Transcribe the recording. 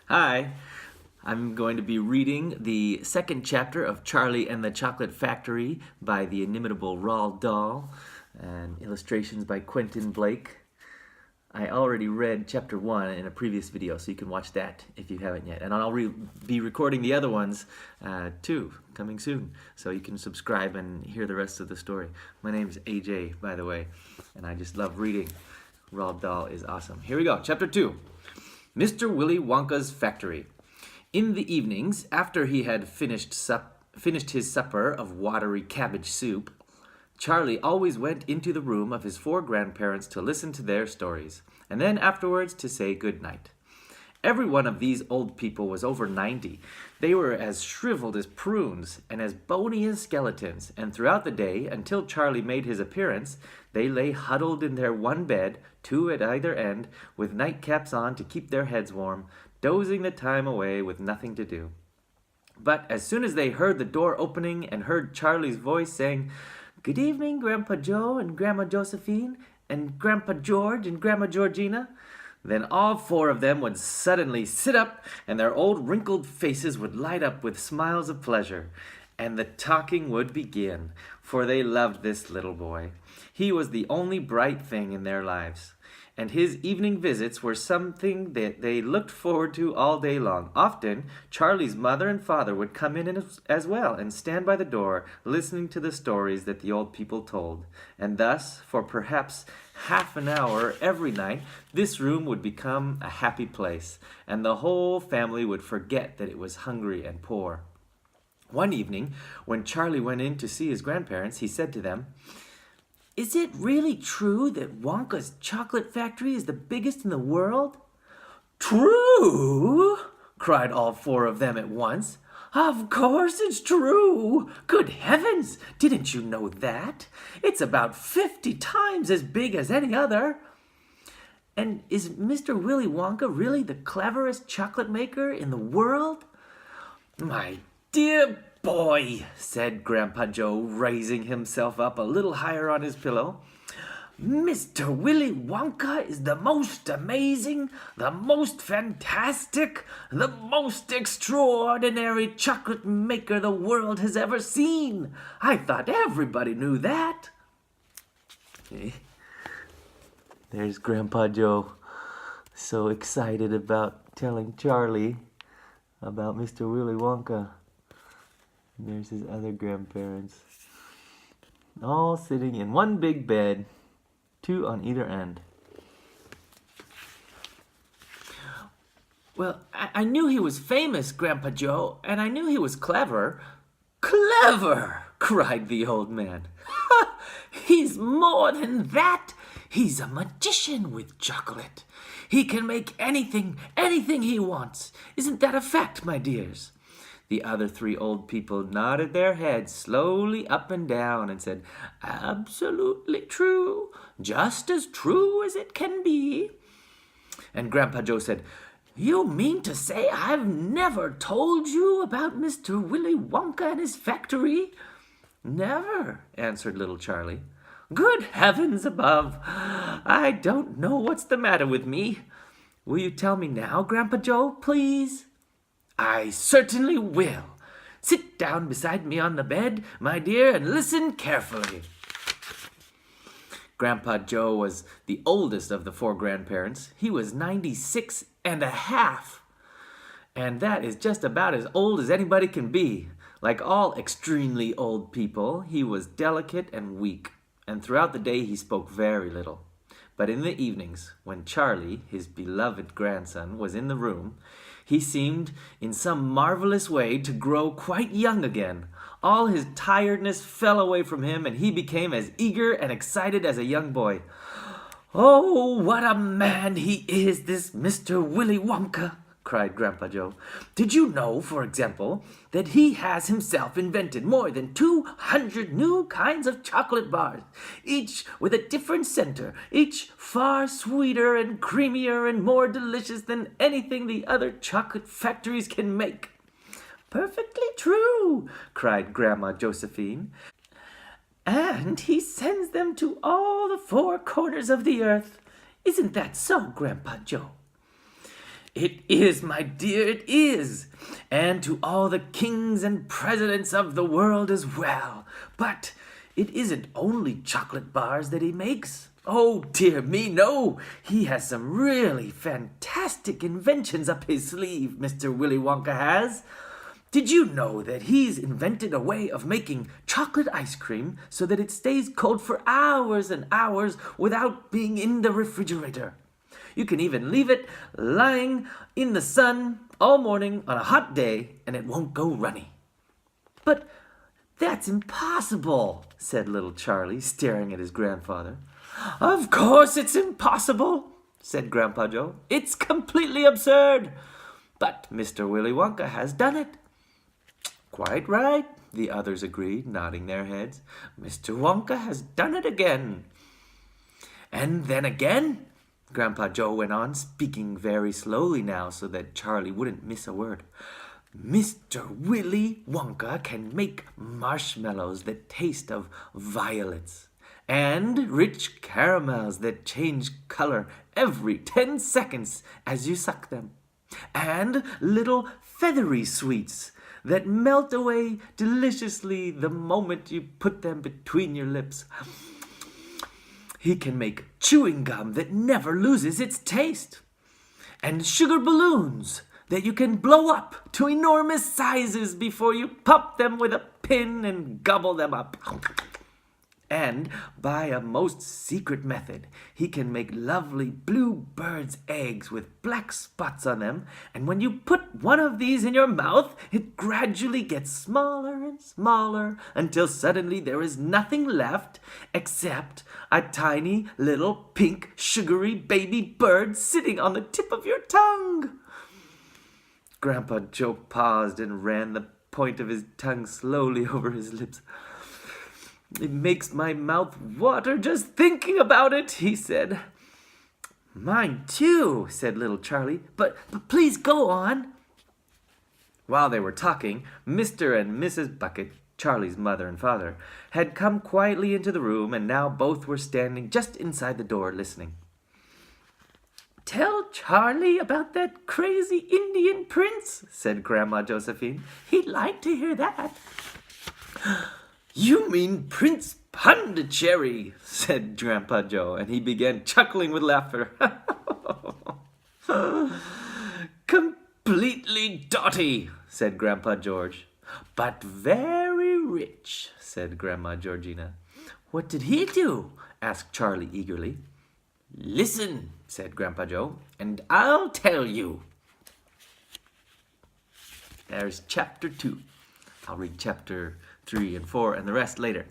Hi, I'm going to be reading the second chapter of Charlie and the Chocolate Factory by the inimitable Roald Dahl and illustrations by Quentin Blake. I already read chapter 1 in a previous video, so you can watch that if you haven't yet. And I'll be recording the other ones too, coming soon, so you can subscribe and hear the rest of the story. My name is AJ, by the way, and I just love reading. Roald Dahl is awesome. Here we go, chapter 2. Mr. Willy Wonka's Factory. In the evenings, after he had finished his supper of watery cabbage soup, Charlie always went into the room of his 4 grandparents to listen to their stories, and then afterwards to say good night. Every one of these old people was over 90. They were as shriveled as prunes and as bony as skeletons, and throughout the day, until Charlie made his appearance, they lay huddled in their one bed, 2 at either end, with nightcaps on to keep their heads warm, dozing the time away with nothing to do. But as soon as they heard the door opening and heard Charlie's voice saying, "Good evening, Grandpa Joe and Grandma Josephine, and Grandpa George and Grandma Georgina," then all 4 of them would suddenly sit up, and their old wrinkled faces would light up with smiles of pleasure, and the talking would begin, for they loved this little boy. He was the only bright thing in their lives, and his evening visits were something that they looked forward to all day long. Often, Charlie's mother and father would come in as well and stand by the door, listening to the stories that the old people told. And thus, for perhaps half an hour every night, this room would become a happy place, and the whole family would forget that it was hungry and poor. One evening, when Charlie went in to see his grandparents, he said to them, "Is it really true that Wonka's chocolate factory is the biggest in the world?" "True?" cried all 4 of them at once. "Of course it's true. Good heavens, didn't you know that? It's about 50 times as big as any other." "And is Mr. Willy Wonka really the cleverest chocolate maker in the world?" "My dear boy," said Grandpa Joe, raising himself up a little higher on his pillow, "Mr. Willy Wonka is the most amazing, the most fantastic, the most extraordinary chocolate maker the world has ever seen. I thought everybody knew that." There's Grandpa Joe, so excited about telling Charlie about Mr. Willy Wonka. And there's his other grandparents, all sitting in one big bed, 2 on either end. "Well, I knew he was famous, Grandpa Joe, and I knew he was clever." "Clever!" cried the old man. "Ha! He's more than that. He's a magician with chocolate. He can make anything he wants. Isn't that a fact, my dears?" The other 3 old people nodded their heads slowly up and down and said, "Absolutely true, just as true as it can be." And Grandpa Joe said, "You mean to say I've never told you about Mr. Willy Wonka and his factory?" "Never," answered little Charlie. "Good heavens above! I don't know what's the matter with me. Will you tell me now, Grandpa Joe, please?" "I certainly will. Sit down beside me on the bed, my dear, and listen carefully." Grandpa Joe was the oldest of the 4 grandparents. He was 96 and a half. And that is just about as old as anybody can be. Like all extremely old people, he was delicate and weak, and throughout the day he spoke very little. But in the evenings, when Charlie, his beloved grandson, was in the room, he seemed, in some marvelous way, to grow quite young again. All his tiredness fell away from him, and he became as eager and excited as a young boy. "Oh, what a man he is, this Mr. Willy Wonka!" cried Grandpa Joe. "Did you know, for example, that he has himself invented more than 200 new kinds of chocolate bars, each with a different center, each far sweeter and creamier and more delicious than anything the other chocolate factories can make?" "Perfectly true," cried Grandma Josephine. "And he sends them to all the 4 corners of the earth. Isn't that so, Grandpa Joe?" "It is, my dear, it is. And to all the kings and presidents of the world as well. But it isn't only chocolate bars that he makes. Oh, dear me, no. He has some really fantastic inventions up his sleeve, Mr. Willy Wonka has. Did you know that he's invented a way of making chocolate ice cream so that it stays cold for hours and hours without being in the refrigerator? You can even leave it lying in the sun all morning on a hot day and it won't go runny." "But that's impossible," said little Charlie, staring at his grandfather. "Of course it's impossible," said Grandpa Joe. "It's completely absurd. But Mr. Willy Wonka has done it." "Quite right," the others agreed, nodding their heads. "Mr. Wonka has done it again." "And then again," Grandpa Joe went on, speaking very slowly now so that Charlie wouldn't miss a word. "Mr. Willy Wonka can make marshmallows that taste of violets, and rich caramels that change color every 10 seconds as you suck them, and little feathery sweets that melt away deliciously the moment you put them between your lips. He can make chewing gum that never loses its taste, and sugar balloons that you can blow up to enormous sizes before you pop them with a pin and gobble them up. And by a most secret method, he can make lovely blue birds' eggs with black spots on them, and when you put one of these in your mouth, it gradually gets smaller and smaller until suddenly there is nothing left except a tiny little pink sugary baby bird sitting on the tip of your tongue." Grandpa Joe paused and ran the point of his tongue slowly over his lips. "It makes my mouth water just thinking about it," he said. "Mine too," said little Charlie, but please go on." While they were talking, Mr. and Mrs. Bucket, Charlie's mother and father, had come quietly into the room, and now both were standing just inside the door listening. "Tell Charlie about that crazy Indian prince," said Grandma Josephine. "He'd like to hear that." "You mean Prince Pondicherry," said Grandpa Joe, and he began chuckling with laughter. "Completely dotty," said Grandpa George. "But very rich," said Grandma Georgina. "What did he do?" asked Charlie eagerly. "Listen," said Grandpa Joe, "and I'll tell you." There's chapter 2. I'll read chapter 3 and 4 and the rest later.